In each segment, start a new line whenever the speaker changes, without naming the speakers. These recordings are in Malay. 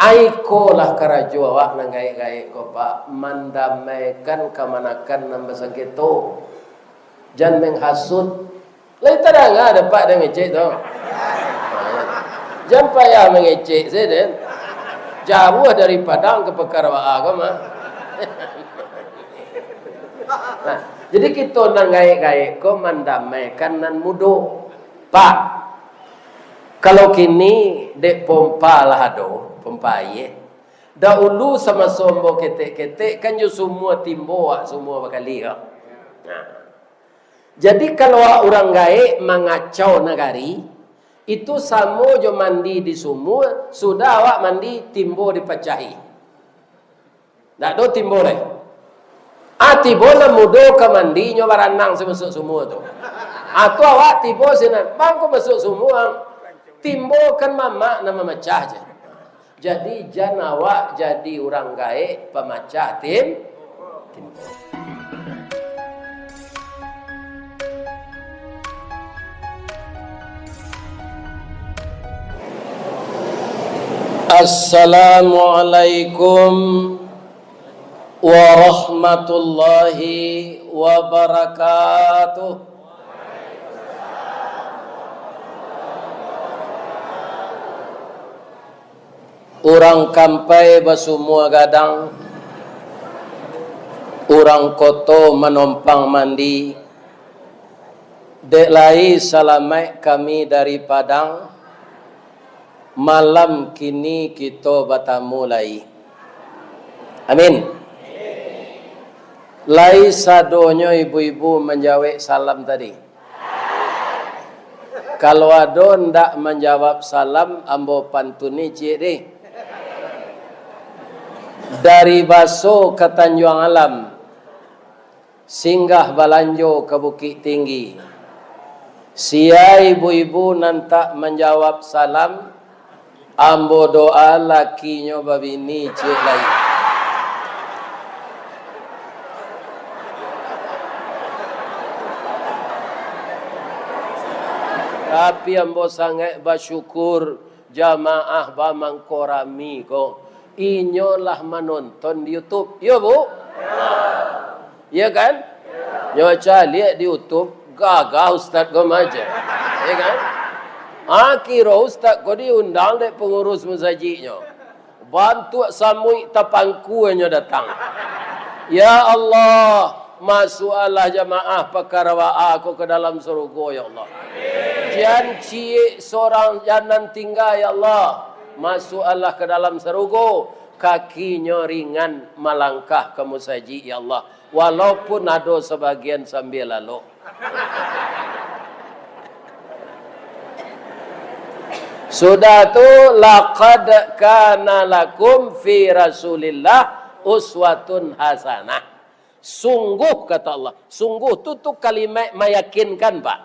Aiko lah karajo awak nang gaik-gaik ko pak mendamaikan kemanakan nambah sakito. Jangan menghasut. Lai terang ada pak dia ngecek tu. Jangan payah mengecek saya dan jauh dari Padang ke Pekarwa ko mah. Nah, jadi kita nang gaik-gaik ko mendamaikan nan mudo. Pak, kalau kini dek pompa lah ado. Pempaye dahulu sama sombo ketek-ketek kan yo semua timbo semua bakali ya. Nah. Jadi kalau orang gaek mengacau negari itu samo jo mandi di sumur sudah awak mandi timbo dipecahi. Ndak do timbo le. Tibo na mudo ka mandi nyo baranang masuk sumur tu. Atau awak tibo sinan bang ko masuk sumur timbo kan mama nama memecah je. Jadi jangan awak jadi orang gaek pemecah timbo. Assalamualaikum warahmatullahi wabarakatuh. Orang kampai basumua gadang, orang koto menompang mandi. Dek lai salamai kami dari Padang. Malam kini kita bertamu lai. Amin. Lai sadonyo ibu-ibu menjawab salam tadi. Kalau ada ndak menjawab salam, ambo pantuni cik deh. Dari Baso ke Tanjung Alam, singgah Balanjo ke Bukit Tinggi. Sia ibu-ibu nantak menjawab salam, ambo doa lakinya babini cik lain. Tapi ambo sangat bersyukur jamaah bamangkorami ko. Inyolah menonton di YouTube. Ya bu? Ya kan? Nyoca lihat di YouTube gagah ustaz ko maja. Ya kan? Kira ustaz ko diundang dek pengurus masjidnya. Bantu samui tapangku nya datang. Ya Allah, masuklah jamaah Pekarwa aku ke dalam surga ya Allah. Jangan cie seorang jangan tinggal ya Allah. Masuklah ke dalam surga, kakinya ringan melangkah ke masjid ya Allah. Walaupun ada sebagian sambil lalu. Sudah tu laqad kana lakum fi Rasulillah uswatun hasanah. Sungguh kata Allah, sungguh tu kalimat meyakinkan Pak.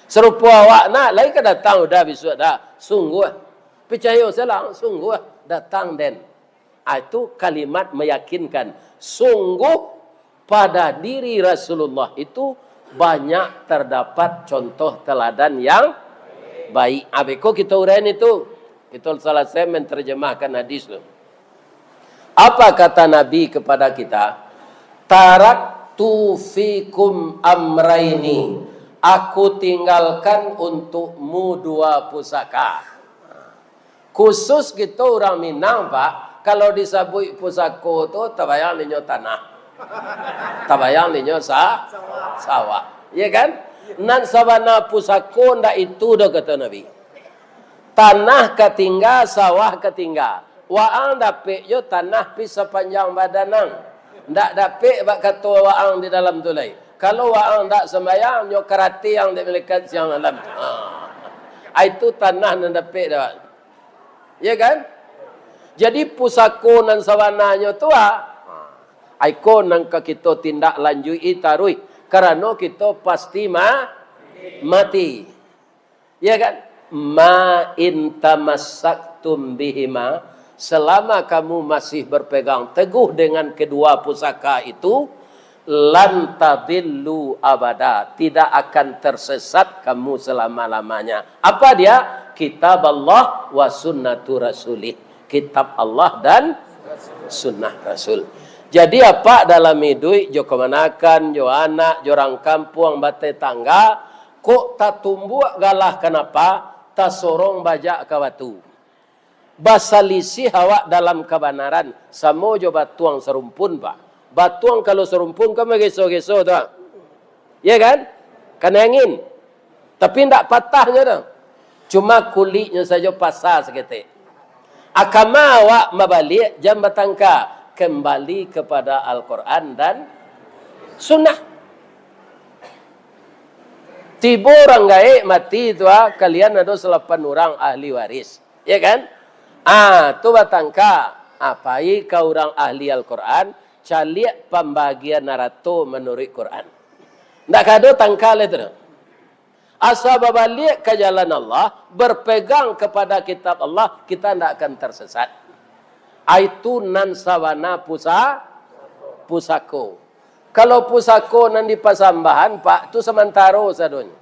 Serupa awak nak lain ke datang dah besok dah. Sungguh percaya selang sungguh datang den. Itu kalimat meyakinkan. Sungguh pada diri Rasulullah itu banyak terdapat contoh teladan yang baik. Abeko kita uraian itu. Kita salah saya menterjemahkan hadis tu. Apa kata Nabi kepada kita? Taraktu fikum amraini. Aku tinggalkan untukmu dua pusaka. Khusus kita orang Minang Pak, kalau disebut pusaka tu tabayang linyo tanah. Tabayang linyo sawah. Ya kan? Nan sabana pusaka ndak itu dah kata Nabi. Tanah ketinggal, sawah ketinggal. Waang dapik yo tanah pi sepanjang badanang. Ndak dapik bak kata waang di dalam tu lai. Kalau waang ndak sembayang yo kerati yang dimiliki siang malam. Itu tanah nan dapik dah. Ya kan? Jadi pusaka nan sawananya tu ikon nang kita tindak lanjut tarui karena kita pasti mati. Ya kan? Ma in tamassaktum bihima, selama kamu masih berpegang teguh dengan kedua pusaka itu, lan tadillu abada, tidak akan tersesat kamu selama-lamanya. Apa dia? Kitab Allah wa sunnatu rasulih. kitab Allah dan sunnah Rasul. Jadi apa dalam hidup jo kemanakan, jo anak, jo orang kampung, bate tangga, kok tak tumbuh galah kenapa? Tak sorong bajak ke batu. Basalisi awak dalam kebenaran, samo jo batuang serumpun pak. Batuang kalau serumpun kan geso-geso tu. Ya kan? Kena angin. Tapi ndak patahnya tu. Cuma kulitnya saja pasal seketik. Akama awak mabalik jam batangka kembali kepada Al-Quran dan Sunnah. Tiba orang gaib mati tu kalian ada 8 orang ahli waris, ya kan? Tu batangka apai kau orang ahli Al-Quran caliak pembagian narato menurut Quran. Ndak kado tangkal itu. Asal balik ke jalan Allah, berpegang kepada kitab Allah, kita tidak akan tersesat. Aitu nan sawana pusako. Kalau pusako nan di pasambahan, Pak, tu sementara sadonya.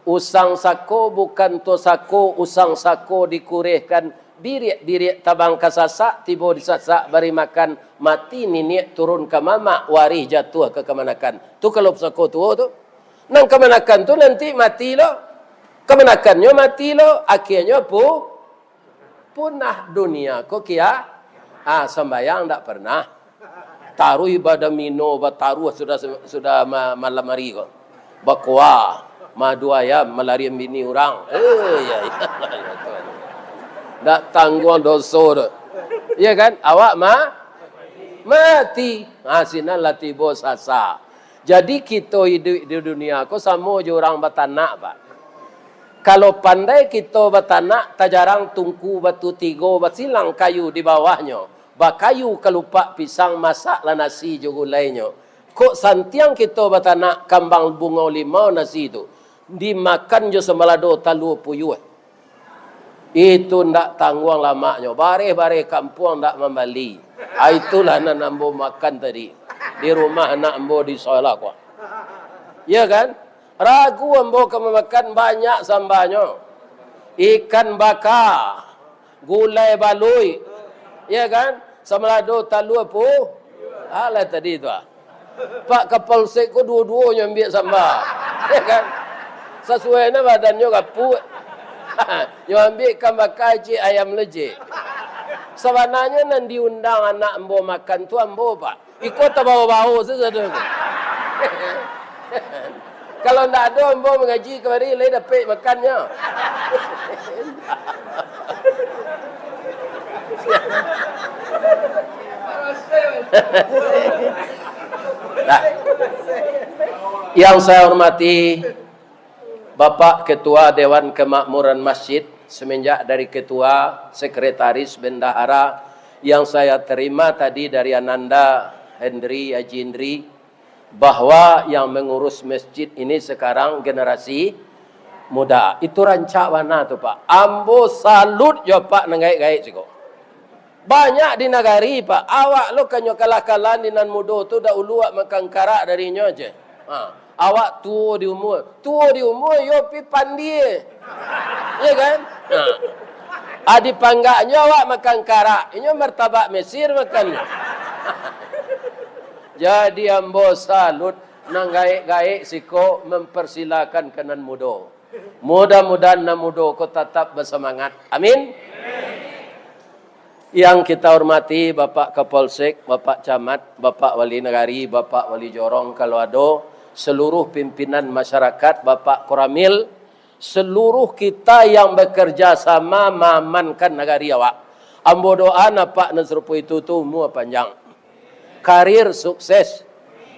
Usang sako bukan to sako, usang sako dikurihkan birik tabang kasasak, tiba disasak bari makan, mati niniak turun ke mama, warih jatuh ke kemanakan. Tu kalau pusako tu. Nang kemanakan tu nanti mati lo. Kemanakannya mati lo. Akhirnya punah dunia. Kok kia? Sembayang tak pernah. Taruh ibadah mino. Taruh sudah malam hari kok. Bakwa. Madu ayam. Melarian bini orang. Ya. Tak tanggung dosa tu. Ya kan? Awak mati. Sinan latih bos asa. Jadi kita hidup di dunia ko sama je orang batanak, Pak. Kalau pandai kita batanak, tak jarang tungku batu tiga, basilang kayu di bawahnya. Bakayu kelupak pisang masaklah nasi je gulainya. Kok santiang kita batanak kambang bunga limau nasi itu. Dimakan je semalado talu puyuh. Itu ndak tanggung lamanya. Bare-bare kampung ndak membali. Itulah nak nambo makan tadi. Di rumah anak ambo di solah kuah. Ya kan? Ragu ambo kamu makan banyak sambanya. Ikan bakar, gulai balui. Ya kan? Semalado talu apa? Alah tadi tu. Pak Kapolsek ko dua-duanya ambil sambal. Ya kan? Sesuai na badannya kaput. Yo ambil ikan bakar cik ayam lejek. Sebenarnya nan diundang anak ambo makan tu ambo, Pak. Ikut tak bau-bau sesuatu. Kalau tak ada, ambo mengaji kemari, lain dapat makannya. Nah, yang saya hormati, Bapak Ketua Dewan Kemakmuran Masjid, semenjak dari Ketua, Sekretaris, Bendahara, yang saya terima tadi dari Ananda Hendri, Haji Hendri, bahwa yang mengurus masjid ini sekarang generasi muda. Itu rancak mana tu Pak? Ambo salut ya Pak nengai-ngai siko. Banyak di negari Pak. Awak lo kanyo kalah-kalah di nan muda tu dah uluak makan karak darinya je. Awak tua di umur. Tua di umur yo pi pandi. Ya kan? Adi panggaknya awak makan karak. Ini martabak Mesir makan. Jadi ambo salut nang gaik-gaik siko mempersilakan kanan muda. Mudah-mudahan nan muda ko tetap bersemangat. Amin. Yang kita hormati Bapak Kapolsek, Bapak Camat, Bapak Wali Negari, Bapak Wali Jorong kalau ada, seluruh pimpinan masyarakat, Bapak Koramil, seluruh kita yang bekerja sama mengamankan negari awak. Ambo doa Pak Nasrupo itu umur panjang. Karir sukses,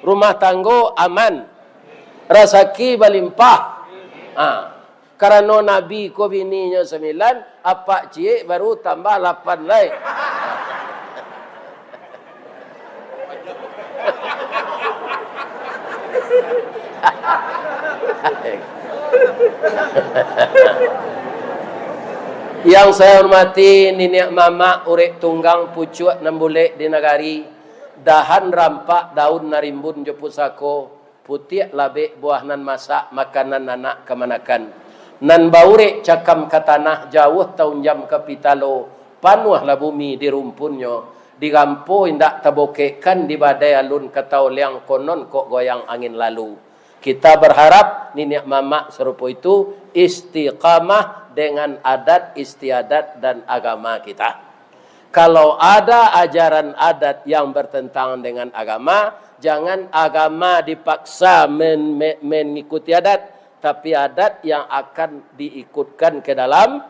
rumah tangga aman, rezeki berlimpah. Karena Nabi ko bininya 9, apa cie baru tambah 8 lagi. Yang saya hormati Nenek Mama urek tunggang pucuk 6 bulik di negari. Dahan rampak daun narimbun je pusako, putih labek buah nan masak makanan anak kemanakan. Nan baurek cakam ke tanah jauh tahun jam ke pitalo, panuhlah bumi di rumpunnya, digampo indak tabokekan di badai alun katau liang konon kok goyang angin lalu. Kita berharap niniak mamak serupa itu istiqamah dengan adat istiadat dan agama kita. Kalau ada ajaran adat yang bertentangan dengan agama, jangan agama dipaksa mengikuti adat, tapi adat yang akan diikutkan ke dalam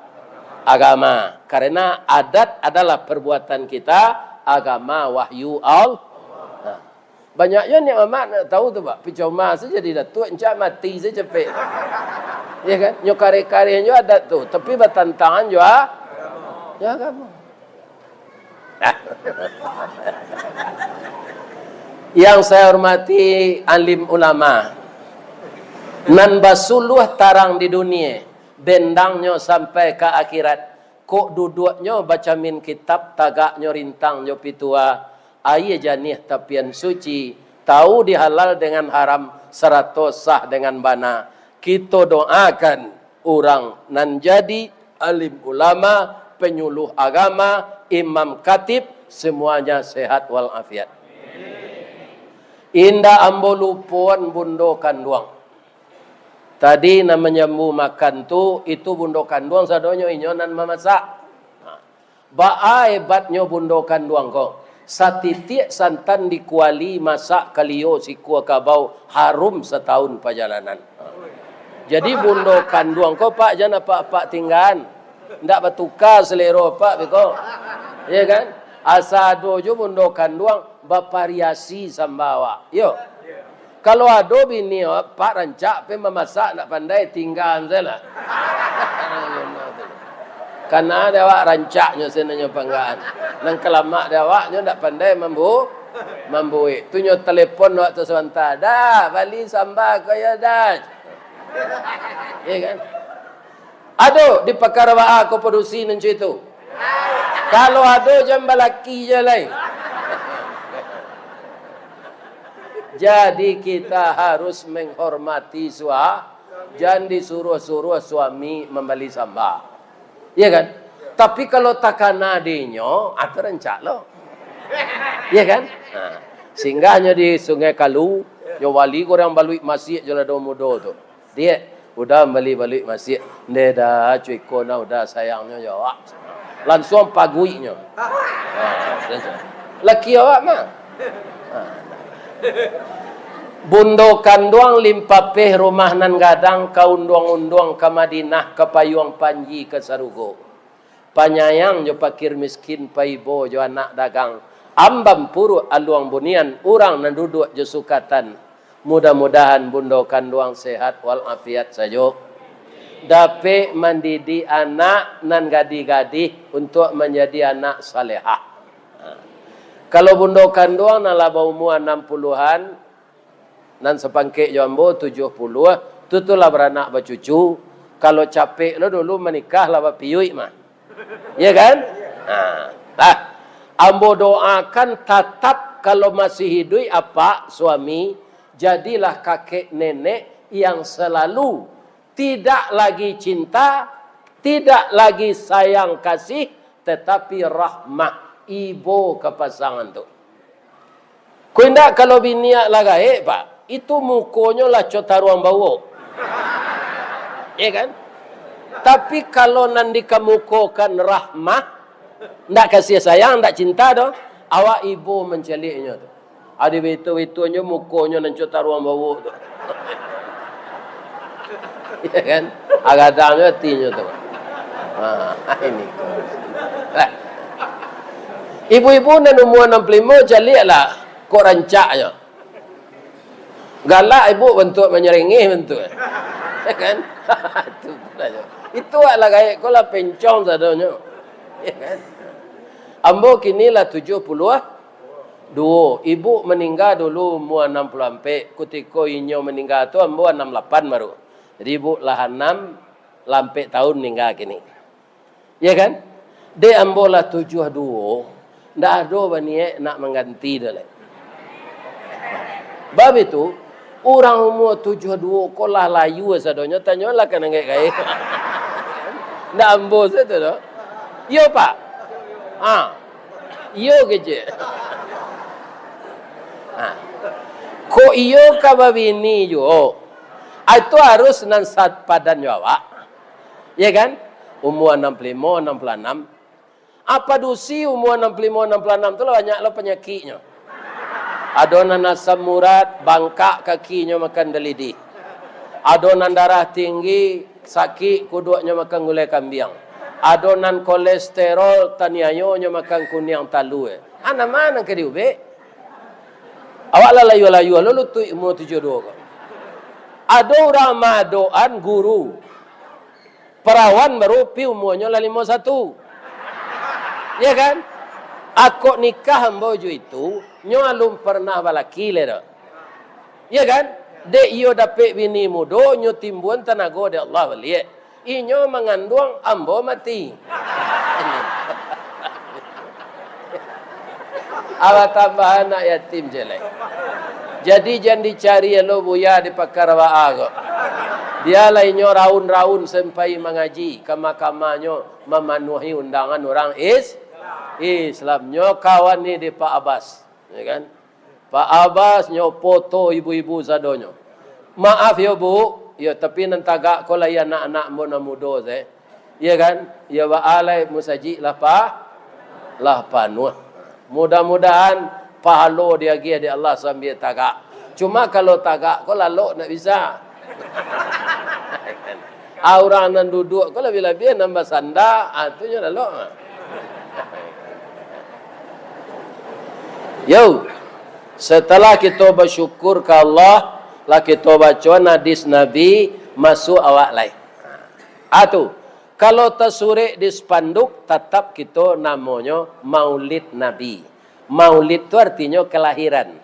agama. Karena adat adalah perbuatan kita, agama wahyu Allah. Nah, banyaknya ni amat nak tahu tu pak. Picoma saja di datuk encak mati saja cepet. Ya kan? Nyo kare-kare nyo adat tu, tapi bertentangan juga ya agama. Yang saya hormati alim ulama, nan basuluh tarang di dunia, bendangnya sampai ke akhirat. Kok duduknya baca min kitab, tagaknya rintang nyo pitua, aye janih tapian suci, tahu dihalal dengan haram, seratus sah dengan bana. Kita doakan orang nan jadi alim ulama, penyuluh agama, imam katib, semuanya sehat walafiat. Indah ambo lupuan bundo kanduang. Tadi namanya mu makan tu, itu bundo kanduang sadonyo inyonan memasak. Ba hebatnya bundo kanduang kok. Satitik santan dikuali masak kalio sikua kabau harum setahun perjalanan. Jadi bundo kanduang kok pak jangan pak tinggal. Ndak bertukar selera pak beko. Ya kan? Asado jo bundo kanduang bervariasi sambawa. Yo. Kalau ada bini pak rancak pe memasak nak pandai tinggal saja. Karena ada awak rancaknya senanya panggaan. Nang kelamak ada awaknya ndak pandai membuik. Tu nyo telefon waktu sebentar. Dah, bali sambal kaya dah. Ya kan? Aduh, di perkara awak aku produksi nanti itu. Kalau ada jam balaki je lain. Jadi kita harus menghormati suami. Jangan disuruh-suruh suami membeli sambal. Ya kan? Tapi kalau takkan adinyo, atau rencak lo. Ya kan? Nah, singgahnya di Sungai Kalu, yo wali korang balui masjid je lah do mudo tu. Dia udah balik masjid. Dia dah cuy kona udah sayangnya jawab. Langsung paguinya. Laki awak mah. Bundo kanduang limpapeh rumah nan gadang kaunduang-unduang ke Madinah ke payuang panji ke Sarugo. Panyayang jo pakir miskin paibo jo anak dagang. Ambam puru aluang bunian urang nan duduk jo sukatan. Mudah-mudahan bundo kanduang sehat walafiat saja. Dapat mendidik anak nan gadi-gadi untuk menjadi anak salehah. Kalau bundo kanduang nan laba umur 60-an nan sepangkek jambo 70, tutulah beranak bercucu. Kalau capek lo dulu menikah lah berpiui mah. Ya kan? Nah, ambo doakan tetap kalau masih hidup apa suami, jadilah kakek nenek yang selalu tidak lagi cinta, tidak lagi sayang kasih, tetapi rahmah ibu ke pasangan tu. Kuindak kalau biniak lagi pak, itu mukonya lah cotaruang bau. Ya kan? Tapi kalau nanti kemukokan rahmah, ndak kasih sayang, ndak cinta doh, awak ibu menceliknya tu. Ada itu-itunya mukonya nan cotaruang bau tu. Ya kan? Agadangnya hatinya tu. Ini. Ibu-ibu nan umur 65 celiklah kok rancaknya. Galak ibu bentuk menyerengih bentuk. Ya kan? Itu pula. Itu adalah gaya kau lah pencong sadonyo. Ya kan? Ambo kini lah 72. Ibu meninggal dulu umur 64. Ketika inyo meninggal tu ambo 68 baru. Jadi ibu lah 6 lampe tahun meninggal kini. Ya kan? Dia ambo lah 72. Ndak ada baniek nak mengganti dah lah. Bab itu orang umur 72 kau lah layu sadonyo tanyalah kan enggak gaya. Ndak ambo tu dah. Yo pak. Iyo keje. Ko iyo ka babini yo. Itu harus nan sat padan yo awak. Ya kan? Umur 65, 66. Apa dusi umur 65, 66 tu lah banyak lah penyakitnya. Adonan asam urat, bangkak kakinya makan delidi. Adonan darah tinggi, sakit kuduknya makan gulai kambing. Adonan kolesterol, taniayonya makan kunyang talu. Ana mana ke diube? Awak lah layu-layu, lalu tu umur 72 kau. Ada orang madoan guru. Perawan baru pi umurnya lah 51. Ya kan? Aku nikah bojo itu, nyo alum pernah balaki le. Ya kan? Dek iyo dapet bini mudo, nyo timbuan tenaga de Allah beli. Inyo mengandung ambo mati. Awak tambah anak yatim jelek. Jadi jangan dicari lo buya di pakar wa'a. Dia lainnya raun-raun sampai mengaji. Kama-kamanyo memenuhi undangan orang Islamnya kawan ni di Pak Abbas. Ya kan? Pak Abbas nyo foto ibu-ibu sadonyo. Maaf ya bu. Ya tapi nantagak ko lah anak-anak mo na mudo. Ya kan? Ya wa'alay musaji lah panuh. Mudah-mudahan pahalo dia gia di Allah sambil tagak. Cuma kalau tagak kau lalu nak bisa. Orang nan duduk kau lebih-lebih nambah sanda, tu je lalu. Yo, setelah kita bersyukur ke Allah, lah kita baca hadis Nabi masuk awak lain. Atu. Kalau tersurik di spanduk, tetap kita namanya Maulid Nabi. Maulid itu artinya kelahiran.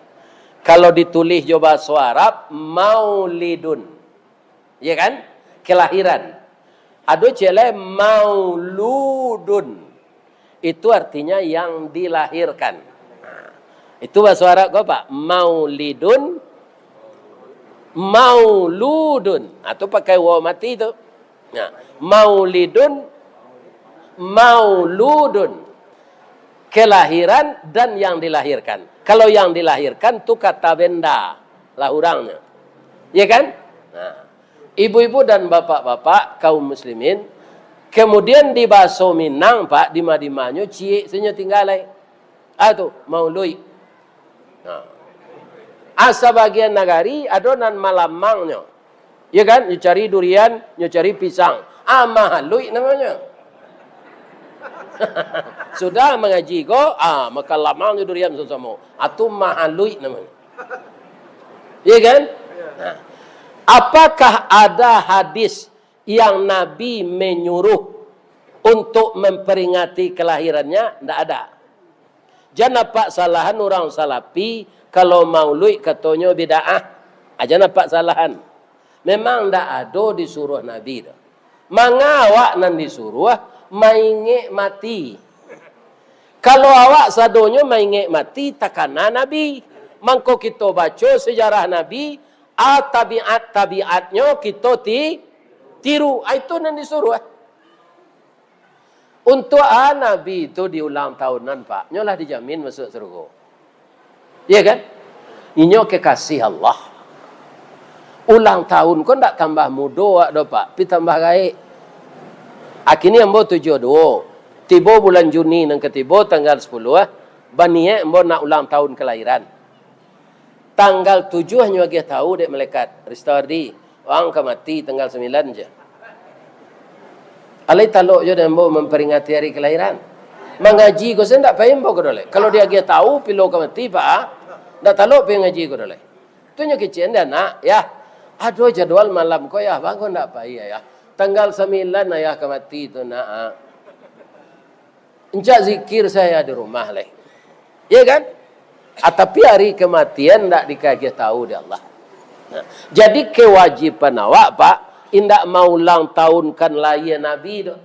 Kalau ditulis jo bahasa Arab, Maulidun. Ya kan? Kelahiran. Ada cele Mauludun. Itu artinya yang dilahirkan. Itu bahasa Arab apa? Maulidun. Mauludun. Atau pakai waw mati itu. Nah, Maulidun, Mauludun, kelahiran dan yang dilahirkan. Kalau yang dilahirkan tu kata benda lah orangnya, ya kan? Nah, ibu-ibu dan bapak-bapak kaum muslimin, kemudian di Baso Minang pak di Madimanyo cie senyo tinggalai, tu maului. Nah, asa bagian nagari adonan malamangnya. Ya kan? Nyo cari durian, nyo cari pisang. Mahalui namanya. Sudah mengaji ko, maka lamang nyo durian sama. Atau mahalui namanya. Ya kan? Nah, apakah ada hadis yang Nabi menyuruh untuk memperingati kelahirannya? Tidak ada. Jangan nampak salahan orang salafi kalau maulid katanya bid'ah. Jangan nampak salahan. Memang tidak ada disuruh Nabi. Mengawak nan disuruh maingek mati. Kalau awak sadonyo maingek mati takana Nabi. Mangko kita baca sejarah Nabi, tabiat-tabiatnya kita tiru. Itu nan disuruh. Untuk Nabi itu di ulang tahunan pak, nyolah dijamin masuk surga. Iya kan? Inyo kekasih Allah. Ulang tahun kau tak tambah muda do pak, pi tambah baik. Akini ambo 72. Tiba bulan Juni nang ketiba tanggal 10 bani ambo nak ulang tahun kelahiran. Tanggal 7 hanya bagi tahu dek malaikat Ristardi, orang ke mati tanggal 9 je. Alai talok je ambo memperingati hari kelahiran. Mengaji kau sen tak payah ambo ko dole. Kalau dia dia tahu pilo ke mati pak, dak talok pe ngaji ko dole. Tu nya kecen dan nak ya. Aduh jadwal malam kau ya, bang kau tak payah ya. Tanggal 9 ayah kemati itu nak. Encak zikir saya di rumah leh. Ya kan? Tapi hari kematian tak dikasih tahu di Allah. Nah, jadi kewajiban awak pak, indak mau ulang tahunkan lahir Nabi tu.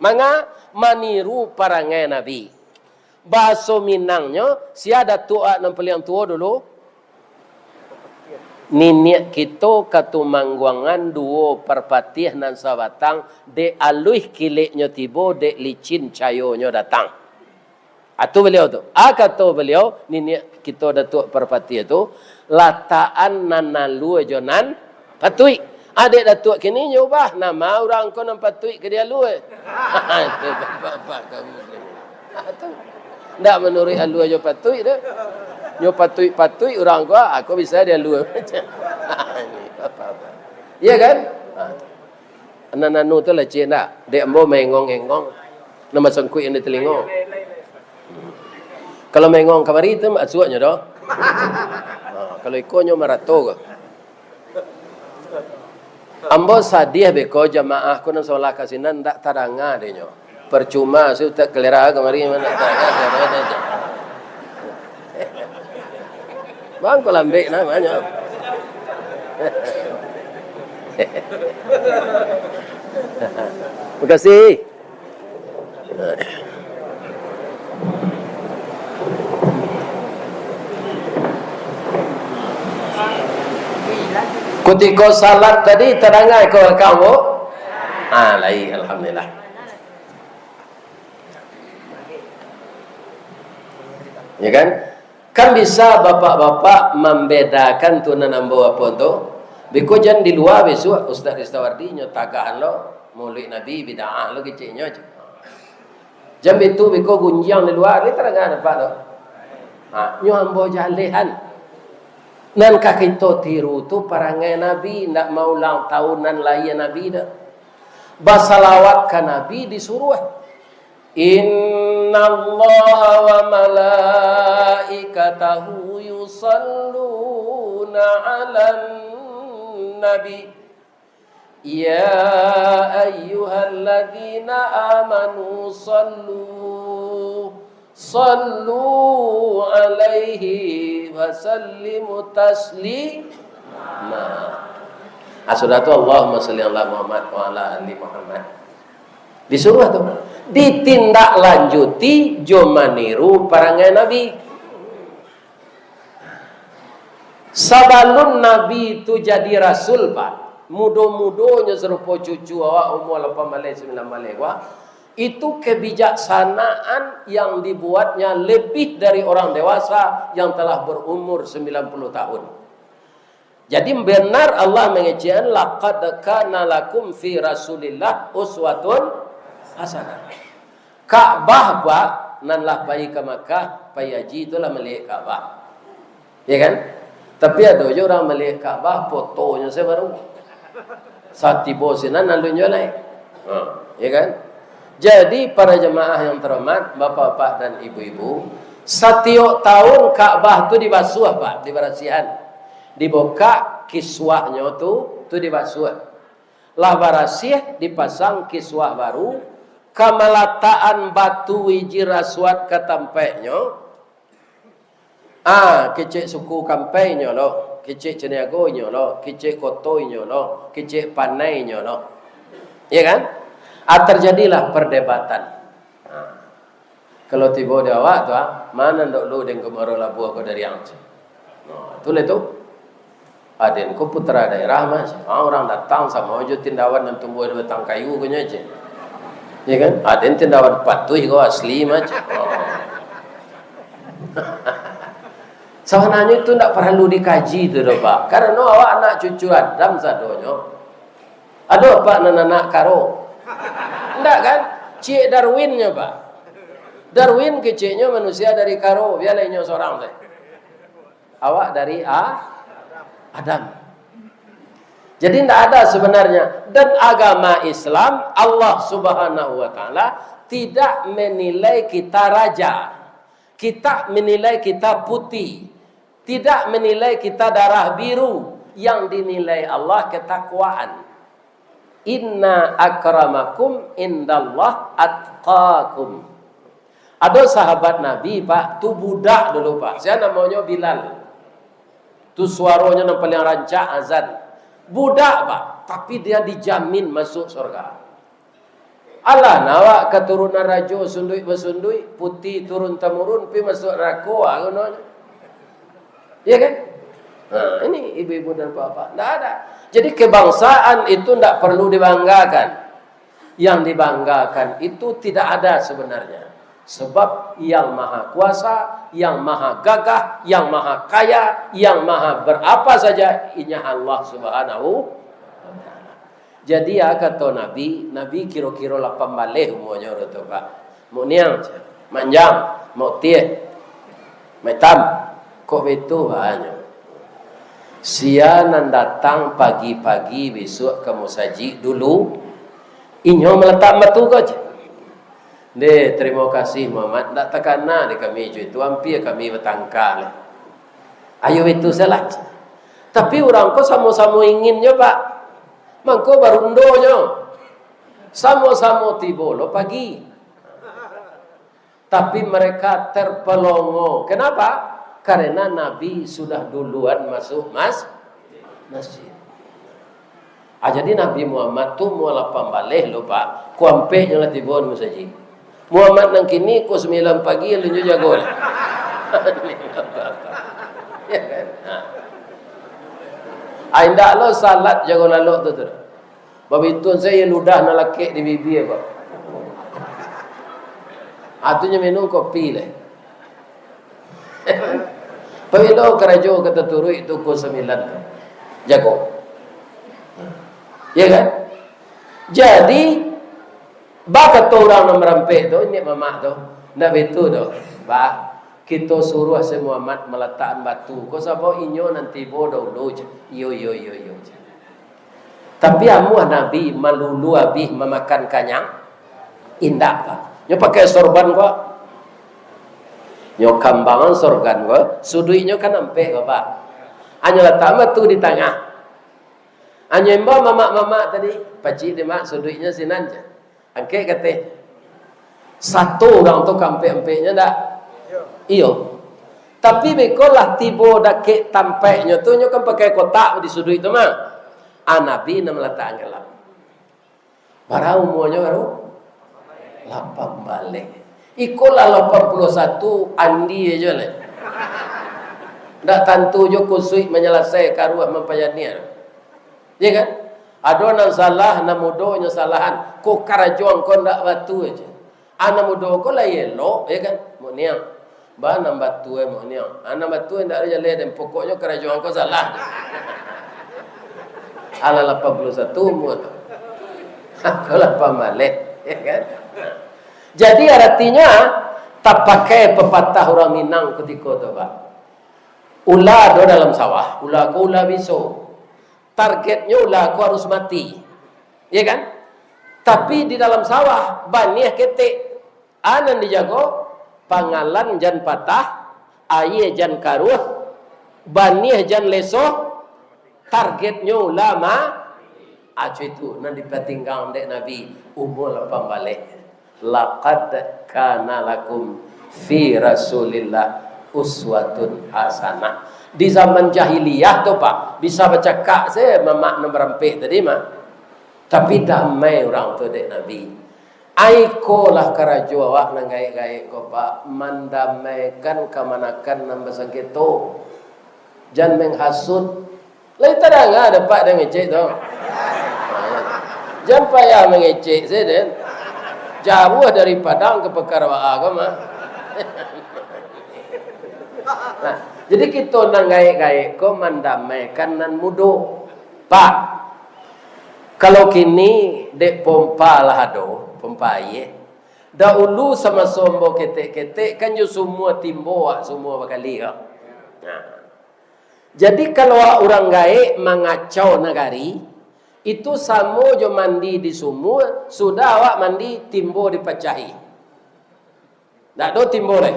Manga maniru parangai Nabi. Bahasa Minangnya, siada tua nampak yang tua dulu. Niniak kita katu mangguangan duo perpatih nan sabatang de aluih kiliknya tibo de licin cayonya datang. Atau beliau tu. Kata beliau, ni kita Datuk Perpati tu, lataan nanalu jonan patui. Adik Datuk kini nyubah nama orang kau nan patui ke dia lu. Itu bapak kamu. Tu. Ndak menurut alu aja patui dah. Nyo patui orang gua, aku bisa dia lu. Ini apa-apa. Iya kan? Nanu tu lah cik nak. Dek ambo mengong-engong. Nama sengkut yang di telinga. Kalau mengong kamari tu asuaknya dah. Kalau ikonyo marato ke. Ambo sadih beko jamaah ku nang solat kasinan ndak taranga de nyo. Percuma su tak kelera kamari mana taranga. Bang ko lambek namanya. Terima kasih. Ketika salat tadi terangai ke kamu? Lain, alhamdulillah. Ya kan? Kan bisa bapak-bapak membedakan tunan ambo apa tu? Biko jan di luar besok Ustaz Istawardi nyotakahan lo Maulid Nabi bid'ah lo kecilnya. Jam itu biko gunjang di luar ni terangan apa tu? Nyo ambo jalehan. Nan kakito tiru tu parangai Nabi ndak mau ulang tahunan layan Nabi dah. Basalawat ka Nabi disuruh. Inna Allah wa malaikatahu yusalluna 'alan nabi. Ya ayyuhalladzina amanu sallu alaihi wasallimu taslima. Sudah tu Allahumma salli ala Muhammad wa ala ali Muhammad. Disuruh tu ditindaklanjuti jo maniru parangai Nabi. Sabalun Nabi itu jadi rasul pak, mudo-mudonya serupa cucu awak umur 8 malai 9 malai wah. Itu kebijaksanaan yang dibuatnya lebih dari orang dewasa yang telah berumur 90 tahun. Jadi benar Allah mengejaan laqad kana lakum fi Rasulillah uswatun hasanah. Ka'bah pak nanlah pai ke Makkah, pai haji itulah melihat Ka'bah. Ya kan? Tapi ada je orang melihat Ka'bah fotonya saya baru. Saat tiba sinan lalu nyolai. Ya kan? Jadi para jemaah yang terhormat, bapak-bapak dan ibu-ibu, setiap tahun Ka'bah tu dibasuh pak, dibersihan, dibuka kiswahnya tu dibasuh. Lah barasih dipasang kiswah baru, kamalataan batu wiji raswat ketampeknya. Kecik suku kampainya lo, kecik ceniagonya lo, kecik kotoinya lo, kecik panainya lo. Ya kan? Terjadilah perdebatan. Kalau tiba dia awak tu, mana ndak lu dengan kemaru labu aku dari yang itulah tu. Aden ku putra daerah mas. Orang datang sama ojo tindawan dan tumbuh di batang kayu punya je. Ya kan? Aden tindawan patuh kau asli mas. Sebenarnya itu ndak perlu dikaji tu doh pak. Karena awak anak cucu Adam sadonyo. Aduh pak anak karo. Enggak kan? Cik Darwinnya pak. Darwin kecilnya manusia dari karo. Dia lainnya seorang deh. Awak dari Adam. Jadi tidak ada sebenarnya. Dan agama Islam Allah subhanahu wa ta'ala tidak menilai kita raja. Kita menilai kita putih. Tidak menilai kita darah biru. Yang dinilai Allah ketakwaan. Inna akramakum indallah atqakum. Ada sahabat Nabi pak, tu budak dulu pak. Saya namanya Bilal. Tu suaranya yang paling rancak azan. Budak pak, tapi dia dijamin masuk surga. Allah nawak keturunan raja sundui bersundui, putih turun temurun, pi masuk neraka ngono. Ya kan? Ini ibu-ibu dan bapak, tidak ada. Jadi kebangsaan itu tidak perlu dibanggakan. Yang dibanggakan itu tidak ada sebenarnya. Sebab yang maha kuasa, yang maha gagah, yang maha kaya, yang maha berapa saja, inya Allah subhanahu wa ta'ala. Jadi ya kata Nabi kira-kira 8 balik umurnya tu Pak. Mau niang, manjang, mau tieh, metam, kok betul banyak. Sianan datang pagi-pagi besok ke musajid dulu, inyo meletak batu kau je. Deh, terima kasih Muhammad. Tak tekana di kami itu hampir kami bertangkal. Ayo itu salah. Tapi orang ko sama-sama inginnya Pak. Mangko barundonyo. Sama-sama tiba lo pagi. Tapi mereka terpelongo. Kenapa? Karena Nabi sudah duluan masuk masjid. Jadi Nabi Muhammad tu mau 8 balik lo Pak. Kuampe yang tiba di masjid. Muhammad nang kini ku 9 pagi lu jago. Ya kan? Ainda lo salat jago lalu tu. Babitun saya ludah na laki di bibir Pak. Atunya minum kopi leh. Pabilo kerajo kata turu itu ku 9 jago. Ya kan? Jadi baka tu orang nak merampek tu, ini mamak tu, nak betul tu. Bah, kita suruh si Muhammad meletakkan batu. Kau sabah inyo nanti bodoh lu je. Yo. Tapi amu Nabi malulu habis memakan kanyang, indah Pak. Nyo pakai sorban kau. Nyo kambangan sorgan kau, suduinyo kan nampak kau Pak. Anyo letak batu di tengah. Anyo imba mamak tadi, pacik dia mak suduinyo sinan je. Angke kata satu orang tu kampe-ampeknya dak. Iyo. Tapi bekolah tiba dak tampeknya tu nyo kan pakai kotak di sudut itu mah. Nabi nak meletak gelap. Barang umurnya baru 8 balik. Ikolah 81 andi aja lah. Dak tentu jo kusui menyelesaikan karuah mempayanian. Ya kan? Ada nang salah, nang mudonya salahan. Ko karajuang ko ndak batu aja. Ana mudo ko lah yelo, ya kan? Mo niang. Ba nang batu mo niang. Ana batu ndak ada le dan pokoknya karajuang ko salah. Ala 81 mu tu. Kalau pamale, ya kan? Jadi artinya tak pakai pepatah orang Minang ketika tu Pak. Ular do dalam sawah, ular ko ular biso. Targetnya ulah aku harus mati. Ya kan? Tapi di dalam sawah banyak ketik. Anan dijago pangalan jan patah, aye jan karuh, banyak jan lesoh. Targetnya ulama acu itu nan dipatinggang dek Nabi umur 8 balik. Laqad kana lakum fi Rasulillah uswatun hasanah. Di zaman jahiliyah tu Pak, bisa baca kak saya mamak nak merampik tadi mah. Tapi damai orang tu dek Nabi. Aiko lah karajo awak nang gaik-gaik ko Pak, mendamaikan kemanakan nambah sangketo. Jangan menghasut. Lai terang ada Pak dah ngecek tu. Jangan payah mengecek saya den. Jauh dari Padang ke Pekarwa agama. Nah, jadi kita nang gaik-gaik ko mendamaikan nan mudo. Pak, kalau kini dek pompa lah ado, pompa ye. Dahulu sama sombo ketek-ketek kan yo semua timbo semua bakali ya. Nah. Jadi kalau orang gaik mengacau negari, itu samo jo mandi di sumur, sudah awak mandi timbo dipecahi. Ndak do timbo leh.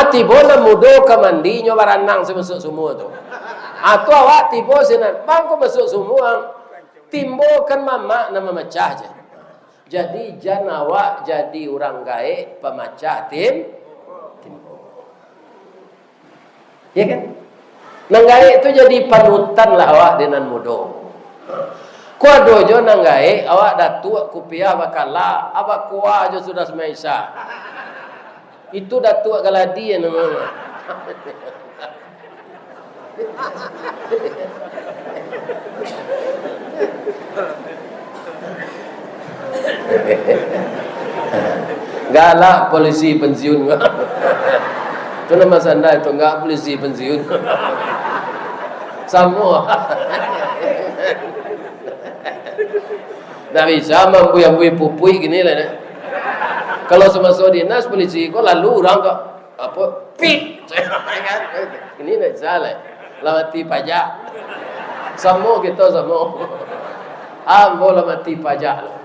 Tibo na mudo ka mandi nyo baranang sa masuk sumur tu. Ato awak tibo sinan, bang ko masuk sumur, timbo kan mama na memecah je. Jadi jan awak jadi orang gaek pemecah timbo. Ya kan? Nang gaek tu jadi panutan lah awak dengan mudo. Ku dojo nang gaek awak datuk kupiah bakala, awak kuah jo sudah semaisa. Itu datuk galadi yang nama. Galak polisi pensiun. Itu nama sanda itu enggak polisi pensiun. Semua. Nggak bisa membui pupui gini lah. Kalau semasa dinas polisi kok lalu orang kok apa pit. Ini tidak salah. Lamati pajak. Semua kita semua. Ambo lamati pajak.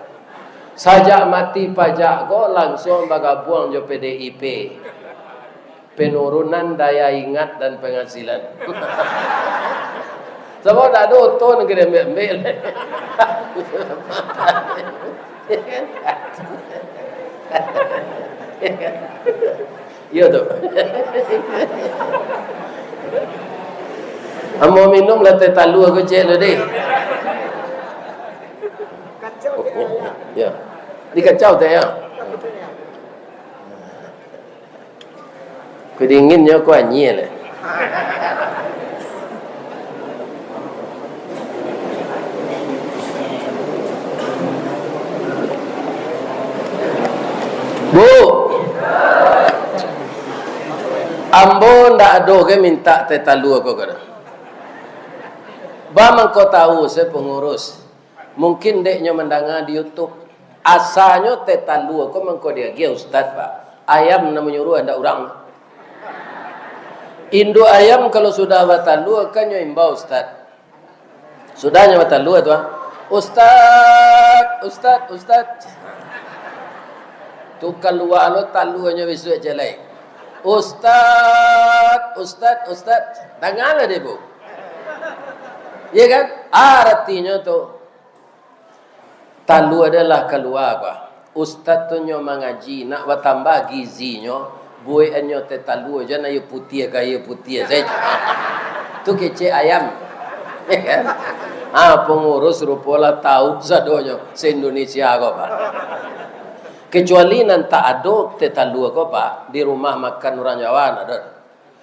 Sajak mati pajak kok langsung bagabung jo PDIP. Penurunan daya ingat dan penghasilan. Semua tak ada otot negeri ambil. Ya tu. Amo minum latte talu aku cek lo deh.
Kacau dia.
Ya. Dikacau tak ya? Kedinginnya kau anyel. Bu, ambo ndak ada ke minta tetalu aku kada. Bang kau tahu saya pengurus. Mungkin deknya mendengar di YouTube. Asalnya tetalu aku mengko dia ge ustaz pak. Ayam nak menyuruh anda orang. Induk ayam kalau sudah batalu akan nyoimbau ustaz. Sudahnya batalu tu. Ustaz. Tu keluar lo talunya besok jelek. Ustaz. Dengarlah dia bu. Ya kan? Artinya tu. Talu adalah keluar apa? Ustaz tu nyo mengaji nak bertambah gizinya, buai anyo tetalu aja na ye putih saja. Tu kece ayam. Ya kan? Pengurus rupola tahu sadonyo se-Indonesia ko Pak. Kecuali nan tak ada tetalu ko Pak, di rumah makan orang Jawa ada.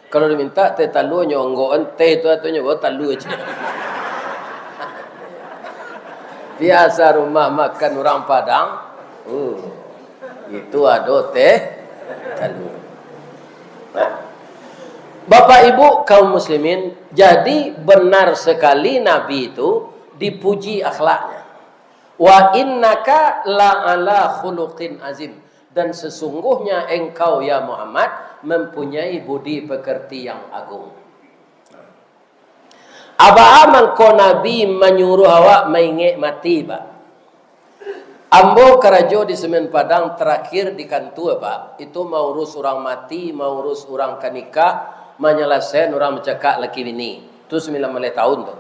Kalau diminta tetalu nyo nggoen teh tu atunya go talu aja. Biasa rumah makan orang Padang, itu ada teh talu. Nah, Bapak Ibu kaum muslimin, jadi benar sekali Nabi itu dipuji akhlaknya. Wa innaka la'ala khuluqin azim, dan sesungguhnya engkau ya Muhammad mempunyai budi pekerti yang agung. Aba aman ko Nabi menyuruh awak mainge mati Pak. Ambo kerajo di Semen Padang terakhir di kantor Pak. Itu mau urus orang mati, mau urus orang kanikah, menyelesaikan orang mencekak laki bini. Itu 9 tahun tu.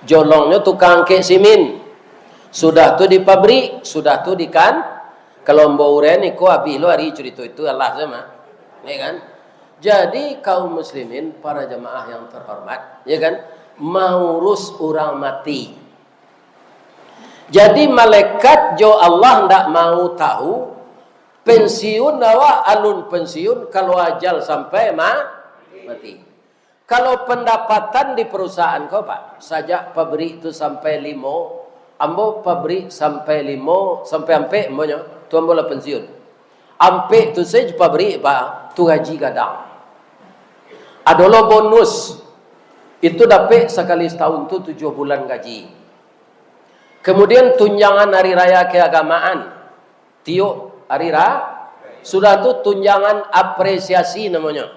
Jolongnya tukang kek simin. Sudah tu di pabrik, sudah tu di kan. Kalau ambo uren iko abi lo hari cerita itu Allah sama. Ya kan? Jadi kaum muslimin para jemaah yang terhormat, ya kan? Mau urus orang mati. Jadi malaikat jo Allah ndak mau tahu pensiun awak alun pensiun kalau ajal sampai mati. Kalau pendapatan di perusahaan kau Pak, sajak pabrik itu sampai 5, ambo pabrik sampai 5 sampai monya, tu ambo lah pensiun. Ampe tu saja pabrik Pak, tu gaji gadang. Adalah bonus. Itu dapat sekali setahun tu 7 bulan gaji. Kemudian tunjangan hari raya keagamaan. Tiuk hari raya. Sudah tu tunjangan apresiasi namanya.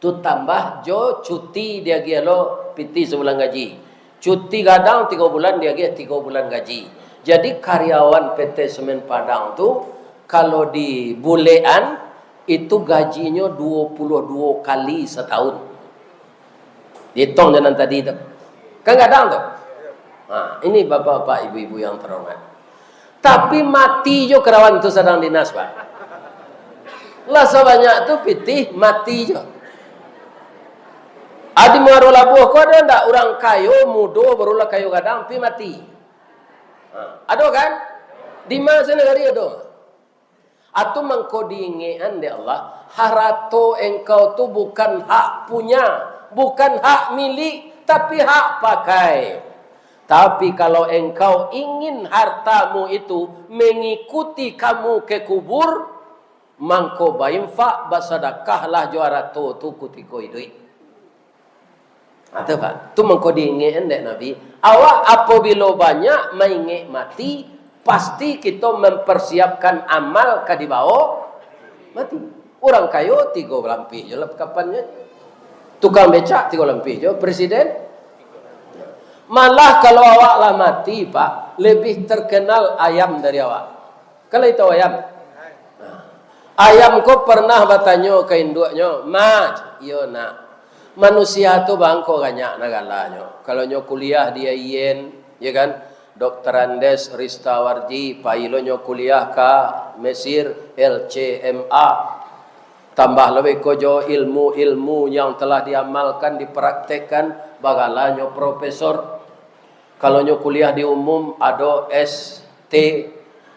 Tu tambah jo cuti dia gialo piti sebulan gaji. Cuti gadang 3 bulan dia gia 3 bulan gaji. Jadi karyawan PT Semen Padang tu kalau di bulean itu gajinya 22 kali setahun. Hitung jangan tadi itu. Kan kadang tu. Ini bapak-bapak, ibu-ibu yang terhormat. Tapi mati jo kerawan itu sedang dinas Pak. Lah sebanyak tu pitih mati jo. Adi muaro labuh kau ada ndak orang kayu mudo barulah kayu gadang pi mati. Ada kan? Di mana negara ada? Atau mengkodingean de Allah, harato engkau tu bukan hak punya, bukan hak milik, tapi hak pakai. Tapi kalau engkau ingin hartamu itu mengikuti kamu ke kubur, mangko bainfa basadakahlah juara tu kutiko idui. Atau Pak, tu mangko diingin dek Nabi. Awak apabila banyak maingi mati, pasti kita mempersiapkan amal ke di bawah mati. Orang kayo 3 lampih je lah kapannya. Tukang becak 3 lampih je, presiden. Malah kalau awak lah mati Pak, lebih terkenal ayam dari awak. Kalau itu ayam. Ayam ko pernah bertanya ke induknya, "Maj, iyo nak. Manusia tu bangko banyak nagalanya. Kalau nyo kuliah dia ien, ya kan? Dr. Andes Ristawarji, pailo nyo kuliah ka Mesir LCMA. Tambah lebih kojo ilmu-ilmu yang telah diamalkan, dipraktekkan, bagalanyo profesor. Kalau nyo kuliah di umum, ada ST,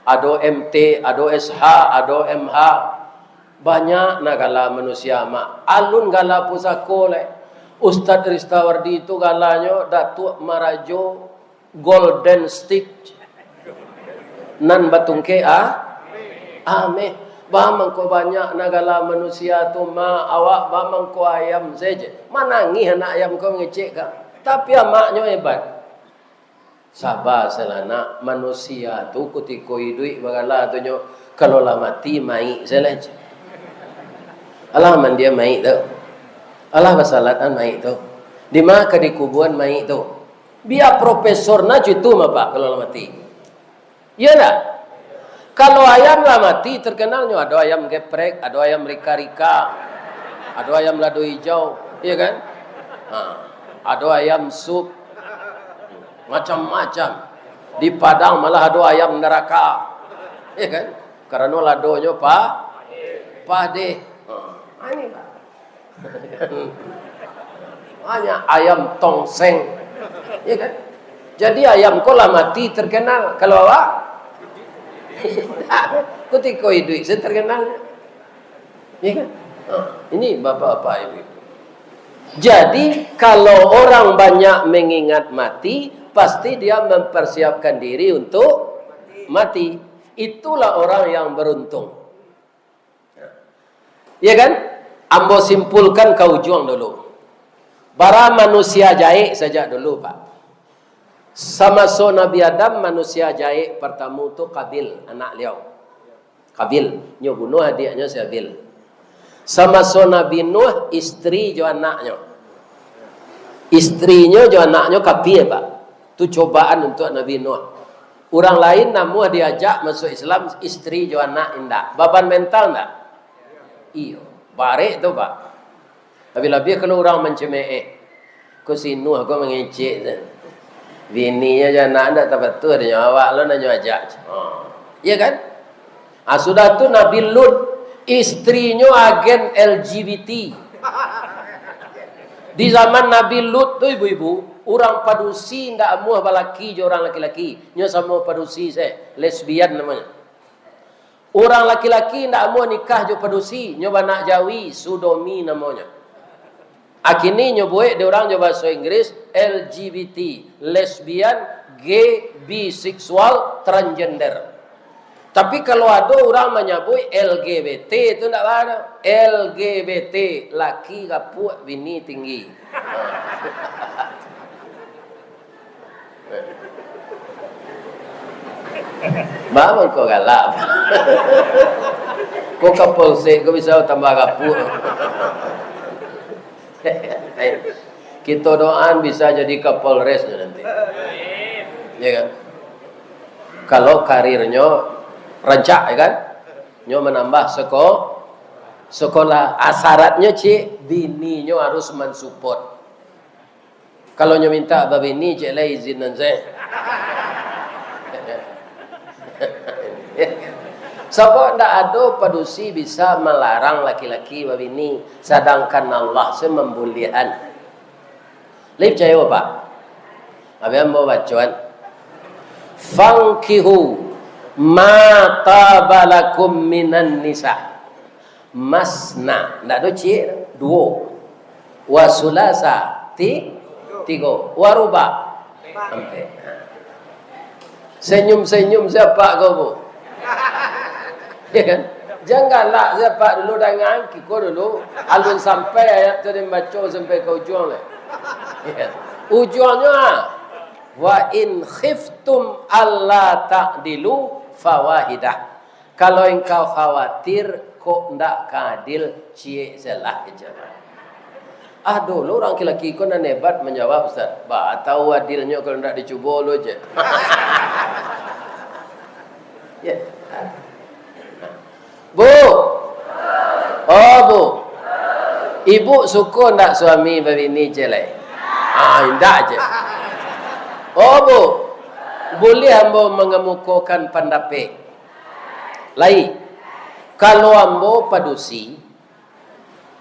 ada MT, ada SH, ada MH. Banyak nagala manusia mak. Alun gala pusako le. Ustaz Ristawardi itu galanyo Datuk Marajo Golden Stick. Nan batungke Ame. Bamang ko banyak nagala manusia tu ma awak bamang ko ayam saja. Manangi anak ayam ko ngecek ka. Tapi amaknya hebat. Sabar selana manusia tu kutiko hidup bagala tu nyo kalau lah mati mai selaj. Allah man dia mai tu. Allah basalatan mai tu. Di mana di kuburan mai tu. Biar profesor na itu apa kalau lah mati. Ya tak? Kalau ayam lah mati terkenalnya ada ayam geprek, ada ayam rika-rika, ada ayam lado hijau, iya kan? Ada ayam sup, macam-macam. Di Padang malah ada ayam neraka, iya kan? Karena ladonya pade. Ini Pak. Banyak ayam tongseng, iya kan? Jadi ayam kola mati terkenal. Kalau awak kutiko hidup saya terkenal, ya kan? Ini bapak-bapak ibu. Jadi kalau orang banyak mengingat mati, pasti dia mempersiapkan diri untuk mati. Itulah orang yang beruntung. Ya kan? Ambo simpulkan kau juang dulu. Bara manusia jahit saja dulu Pak. Sama so Nabi Adam manusia jahit pertama tu Kabil, anak liau. Kabil, nyo bunuh adiknya si Habil. Sama so Nabi Nuh istri jo anaknya. Istrinya jo anaknya Kabil Pak. Tu cobaan untuk Nabi Nuh. Orang lain namu diajak masuk Islam, istri jo anak indak. Beban mental ndak? Iyo, barek tu Pak. Tapi lebih kalau orang mencemeh, ko si Nuh ko mengecek je. Bininya jangan anda tak betul dia awak lo nanya ajak. Iya kan? Sudah tu Nabi Lut istrinya agen LGBT. Di zaman Nabi Lut tu ibu-ibu, orang padusi ndak amuh balaki je orang laki-laki. Nya sama padusi saya, lesbian namanya. Orang laki-laki ndak amuh nikah je padusi, nya banak Jawi, sodomi namanya. Akini nyoboe de orang coba bahasa Inggris LGBT, lesbian, gay, biseksual, transgender. Tapi kalau ada orang menyebut LGBT itu tidak ada. LGBT laki kapuk, bini tinggi. Bang kau galak. Kau kapolsek kau bisa tambah kapuk. Kita doaan bisa jadi Kapolres nanti. Ya kan? Kalau karirnya rancak ya kan? Nyo menambah sekolah. Syaratnya cik bininya harus mensupport. Kalau nyo minta babini cik lah izin nanti. Sebab tidak ada padusi bisa melarang laki-laki babini, sedangkan Allah semembulian. Lip percaya apa? Apa yang mau bacaan? Fankihu ma tabalakum minan nisa. Masna, tidak ada cik, 2. Wasulasa, 3. Waruba, Ampe. Senyum-senyum siapa kau bu? Ya kan? Janganlah siapa dulu dengan kiko dulu. Alun sampai ayat tu dia baca sampai ke ujung lah. Ya. Ujungnya wa in khiftum alla ta'dilu fawahidah. Kalau engkau khawatir kok ndak keadil, cie salah aja. Dulu orang laki-laki kau nak hebat menjawab Ustaz. Bah tahu adilnya kalau ndak dicuba lo je. Ya. Bu. Oh bu. Ibu suka ndak suami berbini jelek? Ndak je. Oh bu. Boleh hamba mengemukakan pendapat lain. Kalau hamba padusi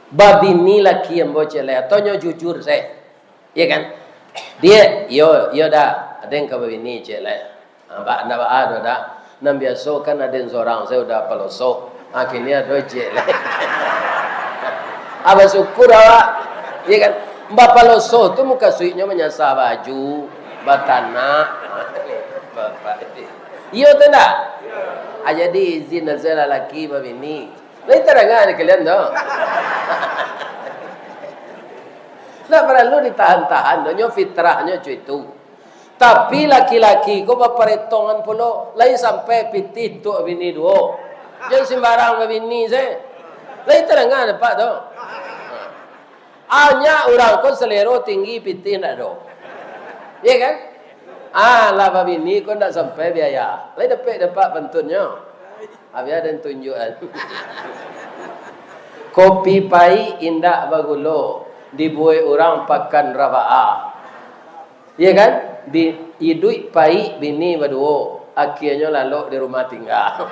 babini laki hamba jelek, ataunya jujur saya. Ya kan? Dia yo dah ada yang ke babini jelek. Ndak ada dah. Nam biasa kan ada seorang saya udah pelosok. Akhirnya ada jelek. Abah syukur awak. Ya kan? Mbak pelosok tu muka suiknya menyasar baju, batana. Iya tu tak? Jadi izin nazar lelaki babini. Lain terangan kalian tu. Tak perlu ditahan-tahan. Donya fitrahnya cuy itu. Tapi laki-laki kau berperetongan pula lain sampai pitih tu bini dua. Jangan sembarang bini saya. Lain terangan dapat tu. Hanya orang kau selera tinggi pitih nak do. Ya kan? Lah bini kau nak sampai biaya. Lain dapat pentunnya. Biar dan tunjukan. Kopi pai indak bagulo dibuai orang pakan rabaa. Ya kan? Hidup pai bini berdua. Akhirnya lalu di rumah tinggal.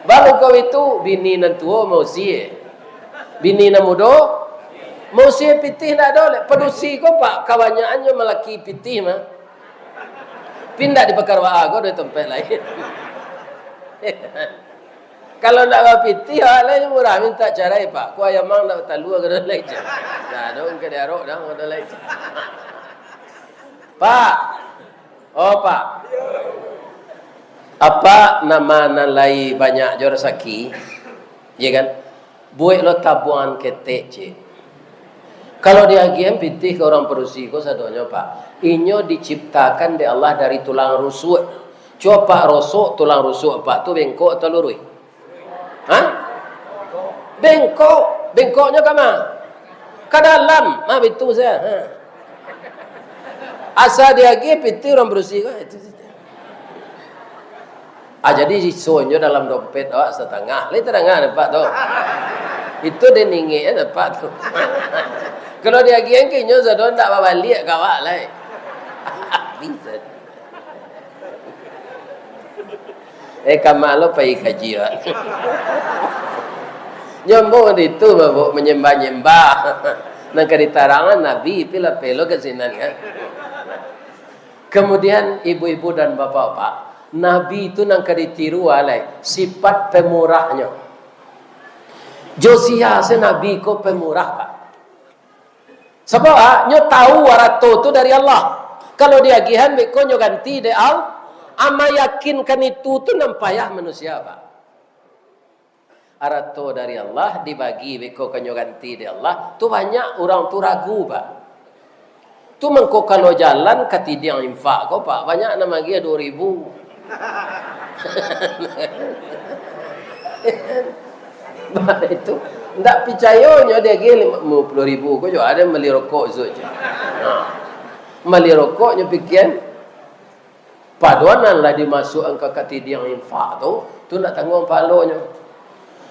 Baru kau itu bini nan tua mau sie. Bini nan muda mau sie pitih nak ada. Pedusi kau pak kawanyaannya melaki pitih mah. Pindah di pekarwaa kau dari tempat lain. Kalau nak berpitih, lain murah minta carai pak. Ku ayam mang nak talua ke dalam je. Dah dong ke diarok dah ke dalam je. Pak. Oh pak. Apa nama nalai banyak jor saki? Ya kan? Buat lo tabuan ketek je. Kalau dia game pitih ke orang perusi ko sadonya pak. Inyo diciptakan di Allah dari tulang rusuk. Coba pak rosok tulang rusuk pak tu bengkok atau lurui? Bengkok. Bengkoknya ke mana? Ke dalam. Itu saya. Asal dia pergi piti orang berusi. Jadi sisonyo dalam dompet awak setengah. Lain terangkan dapat tu. Itu dia ninggi dapat tu. Kalau dia pergi yang kinyo sedon tak balik ke awak lain. Bisa. Kamal lo pergi kaji lah. Nyambung itu bapak menyembah-nyembah. Nang ditarangan Nabi pila pelo ke sinan kan. Kemudian ibu-ibu dan bapak-bapak, Nabi itu nang ditiru alai sifat pemurahnya. Josia se Nabi ko pemurah pak. Sebab nyo tahu warato tu dari Allah. Kalau dia gihan beko nyo ganti de al. Ama yakinkan itu tu nampayah manusia pak. Arato dari Allah dibagi beko kanyo ganti dari Allah. Tu banyak orang tu ragu pak. Tu mengko kalau jalan ketidiang infak kau pak banyak nama dia 2.000. Bah itu ndak percayanya dia ge 50.000 kau jo ada beli rokok saja. Beli rokoknya pikiran paduanan lah dimasuk angka ketidiang infak tu nak tanggung palonya.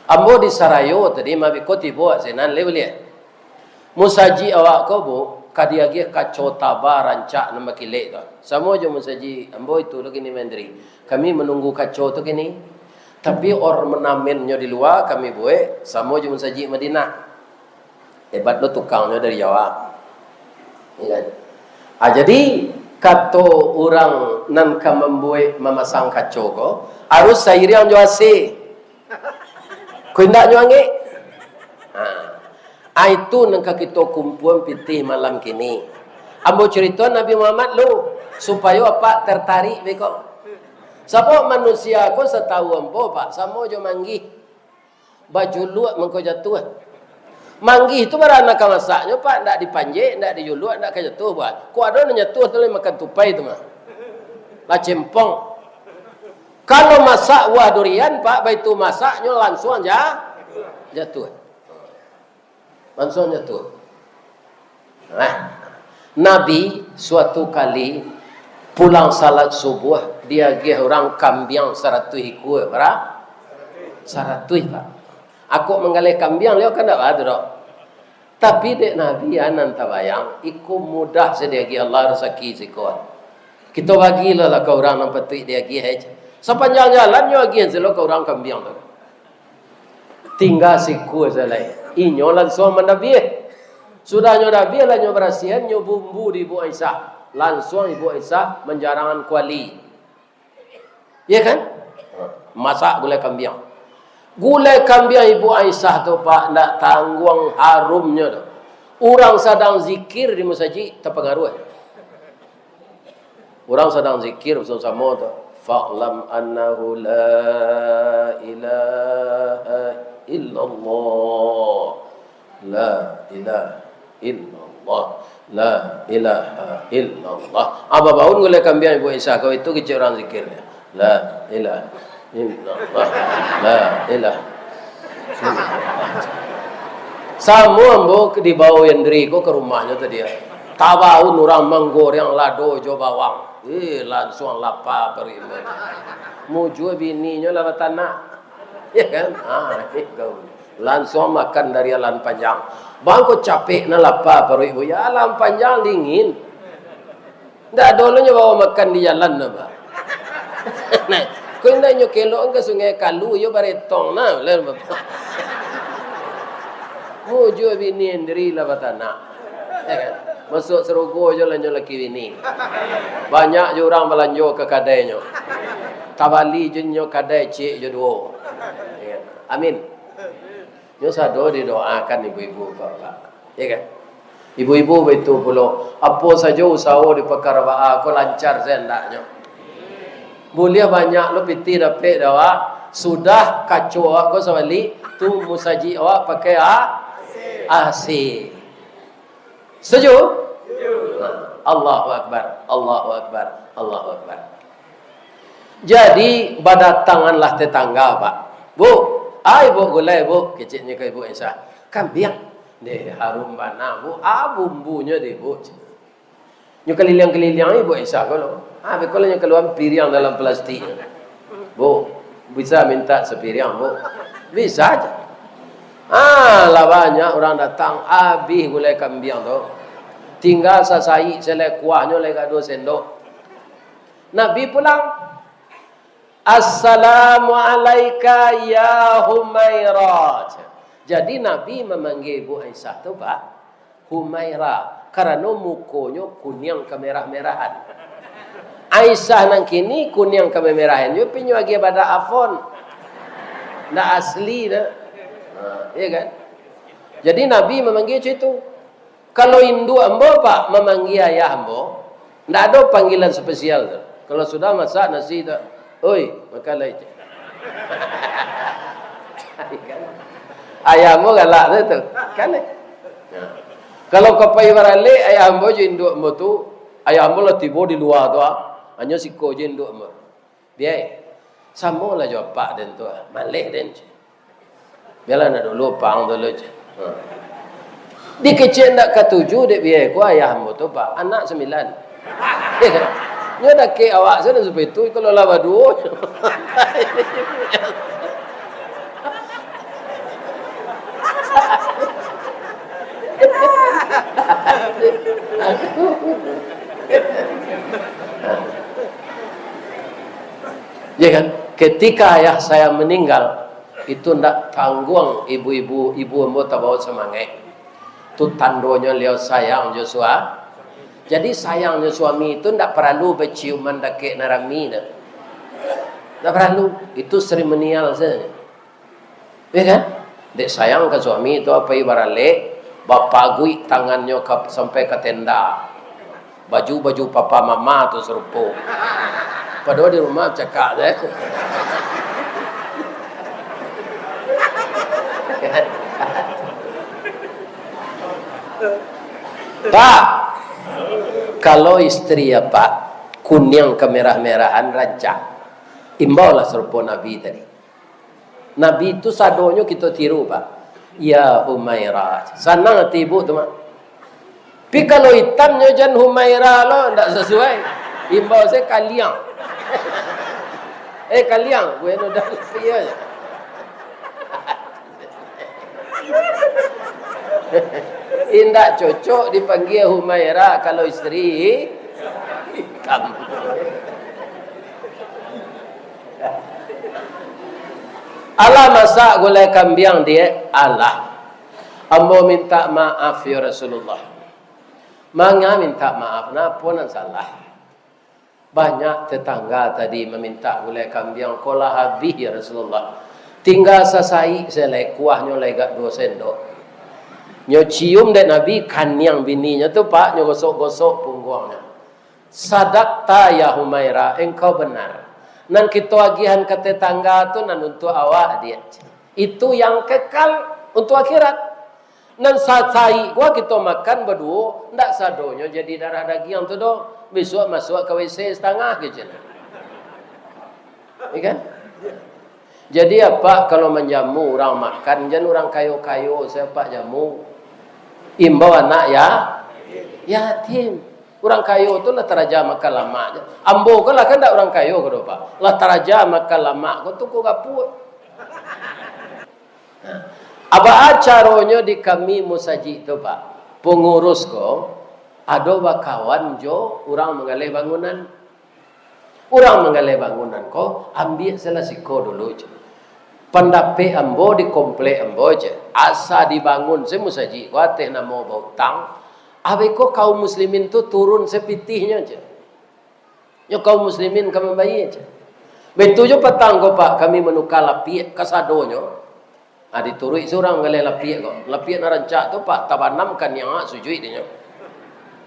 Ambo di Sarayo tadi mabi koti buat senan lewlia. Musaji awak kau bu kadiagi kacau taba rancak nama kilek tu. Sama je musaji ambo itu lagi ni mandiri. Kami menunggu kacau tu kini. Tapi orang menamennya di luar kami buat sama je musaji Madinah. Hebat lo tukangnya dari Jawa. Ya kan? Jadi kata orang nan ka membuat memasang kacau ko harus sairi yang jual si. Kau nak jual nge? Itu nangka kita kumpul pitih malam kini. Ambo cerita Nabi Muhammad lu supaya apa tertarik beko. Siapa manusia ko setahu ambo pak samo jo manggih. Baju luak mengko jatuh. Manggih itu barana ka masaknya pak ndak dipanjek, ndak dijuluak, ndak ka jatuh buat. Ko ada nyatuh tu makan tupai tu mah. Lah cempong. Kalau masak buah durian pak baitu masaknya langsung aja jatuh. Langsung jatuh. Nah, Nabi suatu kali pulang salat subuh dia gih orang kambiang 100 ikut berapa? 100 pak. Aku menggalih kambiang leo kan tak ada dok. Tapi dek Nabi anan tabayang iku mudah sedia gih Allah rezeki sikot. Kita bagilah lah ke orang nampak tu dia gih aja. Sepanjang jalan nyo gih selo ke orang kambiang tu. Tinggal siku selai. Inyo langsung mendabi. Sudah nyo dabi lah nyo berasihan nyo bumbu di Ibu Aisyah. Langsung Ibu Aisyah menjarangan kuali. Ya kan? Masak gulai kambiang. Gulai kambiang Ibu Aisyah tu pak nak tanggung harumnya tu. Orang sedang zikir di masjid terpengaruh. Orang sedang zikir bersama-sama tu. Fa'lam annahu la ilaha illallah. La ilaha illallah. La ilaha illallah. Apa baun gulai kambiang Ibu Aisyah kau itu kecil orang zikir. La ilaha illallah. La ilaha. Samu ambo di bawah Yandri ko ke rumahnya tadi. Tabaun orang menggoreng lado jo bawang. Langsung lapar beriman. Muju bininya lewat tanah. Ya kan? Itu. Langsung makan dari alam panjang. Bangko capek na lapar beribu. Ya alam panjang dingin. Ndak dulunya bawa makan di jalan na ba. Nah, kau indah nyo kelok ke sungai Kalu yo baretong na. Muju bini Yandri lewat tanah. Ya kan? Masuk Serogo je lanjut laki bini. Banyak je orang belanjo ke kadainya. Tabali je nyo kadai cik je dua. Ya. Amin. Nyo sado didoakan ibu-ibu bapak. Ya kan? Ibu-ibu itu pula apa saja usaha di perkara aku lancar sendaknya. Boleh banyak lo piti dapat dawa sudah kacau aku sawali tu musaji awak pakai AC. Setuju? Allahu Akbar, Allahu Akbar, Allahu Akbar. Jadi berdatanganlah tetangga pak. Bu, ibu gulai bu, kecilnya ke Ibu Aisyah. Kambiang, deh harum bana bu, bumbunya deh bu. Nyo keliling-keliling Ibu Aisyah kalau, kalau nyo keluar piring dalam plastik. Bu, bisa minta sepiring bu? Bisa aja. Lah banyak orang datang habis gulai kambing tu. Tinggal sasai selai kuahnya lega 2 sendok. Nabi pulang. Assalamualaikum ya Humairah. Jadi Nabi memanggil Ibu Aisyah tu pak Humairah karena mukonya kuning kemerah-merahan. Aisyah nang kini kuning kemerah-merahan. Yo pinyo agi pada afon. Ndak asli dah. Ya kan? Jadi Nabi memanggil macam itu. Kalau induk ambo pak memanggil ayah ambo, tidak ada panggilan spesial tu. Kalau sudah masak nasi tu, oi makan lagi. Ayah ambo galak tu, kan? Kalau kapai barale ayah ambo je induk ambo tu, ayah ambo lah tiba di luar tu, hanya siko je induk ambo. Biar sama lah jawab pak dan tu, malih dan je. Biarlah nak dulu pang dulu je. Di kecil nak ketujuh dek biar ku ayah ambo tu pak anak 9. Ya kan? Nyo dak ke awak sana supaya tu kalau lawa dua. Ya kan? Ketika ayah saya meninggal itu ndak tanggung ibu ambo tak bawa semangat. Itu tandonya liau sayang Joshua. Jadi sayangnya suami itu ndak perlu berciuman dakek narami dah. Ndak perlu, itu seremonial saja. Ya kan? Dek sayang ke suami itu apa ibarat lek Bapak gui tangannya sampai ke tenda. Baju-baju papa mama tu serupa. Padahal di rumah cakap deh. Pak, kalau istri apa kuning kemerah-merahan rancang, imbaulah serupa Nabi tadi. Nabi itu sadonyo kita tiru, Pak. Ya Humairah, senang hati ibu tu mak. Tapi kalau hitamnya jan Humairah lo tak sesuai. Imbau saya kaliang. Kaliang, gue dah dia. Indak cocok dipanggil Humairah kalau istri hitam. Allah masak gulai kambing dia. Allah, ambo minta maaf ya Rasulullah. Manga minta maaf, napa nan salah. Banyak tetangga tadi meminta gulai kambing, kolah habis ya Rasulullah. Tinggal sasai selai kuahnya lega 2 sendok. Nyo cium dek Nabi kanyang bininya tu Pak, nyo gosok-gosok punggungnya. Sadaqta ya Humairah, engkau benar. Nan kita agihan ke tetangga tu nan untuk awak dia. Itu yang kekal untuk akhirat. Nan sasai gua kita makan berdua, ndak sadonyo jadi darah daging tu do. Besok masuk ke WC setengah ke je. Ikan? Jadi apa kalau menjamu orang makan, jangan orang kayo-kayo siapa jamu. Imbau anak ya yatim. Orang kayo tu lah teraja makan lama je. Ambo ke lah kan tak orang kayo ke Pak. Lah teraja makan lama ko tu ko gaput. Apa acaranya di kami musaji tu Pak. Pengurus ko ada bakawan jo orang mengalih bangunan. Orang mengalih bangunan ko ambil selasiko dulu je. Pendape ambo di komplek ambo je. Asa dibangun se musaji ko teh namo bautang. Abeko kaum muslimin tu turun sepitihnya aja. Yo kaum muslimin kami bayi aja. Betul jo petang ko Pak kami menukar lapiak kasadonyo. Diturui seorang ngale lapiak ko. Lapiak na rancak tu Pak tabanam kan yang sujui dia.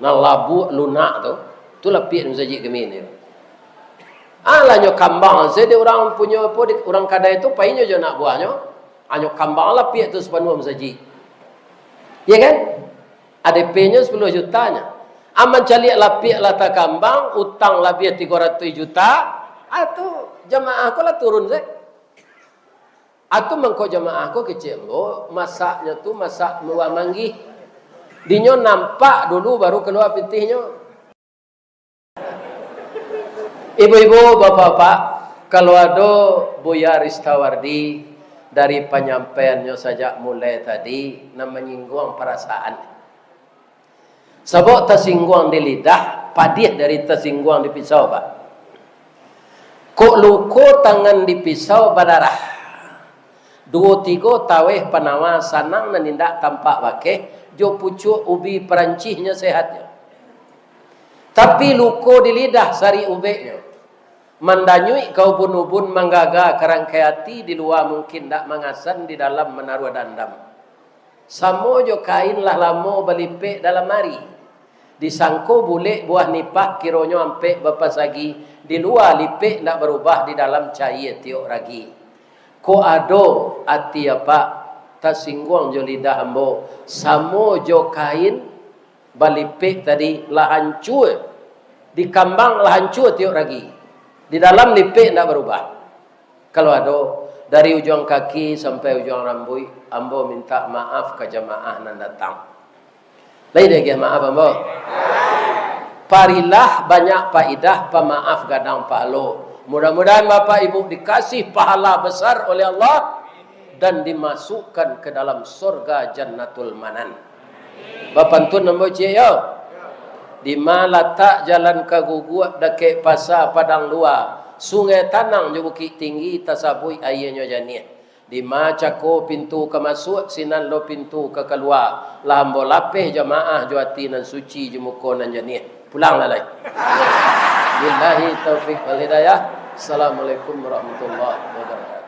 Na labu lunak tu lapiak musaji kami ni. Alanyo kambang sede orang punya apa orang kadai tu painyo jo nak buahnya. Anyo kambang lapiak tu sepenuh musaji. Ya kan? ADP-nya 10 jutanya. Aman caliak lapiak lata kambang, utang lebih 300 juta, atau jamaah ko lah turun saya. Atau mengko jamaah ko kecil lo, masaknya tu masak muwa manggih. Dinyo nampak dulu baru keluar pitihnya. Ibu-ibu, bapak-bapak, kalau ada Buya Ristawardi dari penyampaiannya saja mulai tadi, menyinggung perasaan. Sebab tersinggung di lidah, padih dari tersinggung di pisau, Pak. Kok luko tangan di pisau berdarah. 2-3 taweh penawa sanang menindak tampak wakeh, jo pucuk ubi perancihnya sehatnya. Tapi luko di lidah sari ubeknya. Mandanyui kau bunubun manggaga kerangkai hati di luar mungkin tak mengasan di dalam menaruh dandam. Samo jo kain lah lamo belipek dalam mari. Disangko boleh buah nipah kironyo ampe bapas lagi. Di luar lipek nak berubah di dalam cair tiok ragi. Ko ado ati apa tersinggung jo lidah ambo. Samo jo kain balipek tadi lah hancur. Di kambang lah hancur tiok ragi. Di dalam lipek nak berubah. Kalau ada dari ujung kaki sampai ujung rambut, ambo minta maaf ke jamaah nan datang. Lain lagi maaf ambo. Parilah banyak faidah pemaaf gadang pahala. Mudah-mudahan Bapak Ibu dikasih pahala besar oleh Allah dan dimasukkan ke dalam surga Jannatul Manan. Bapak tun ambo cie yo. Di mana tak jalan ke guguak dake pasar padang luar. Sungai Tanang je bukit tinggi tasabui airnya janiah. Di macako pintu ke masuk sinan lo pintu ke keluar. Lambo lapeh jamaah juati nan suci jemuko nan janiah. Pulang lalai. Billahi taufiq wal hidayah. Assalamualaikum warahmatullahi wabarakatuh.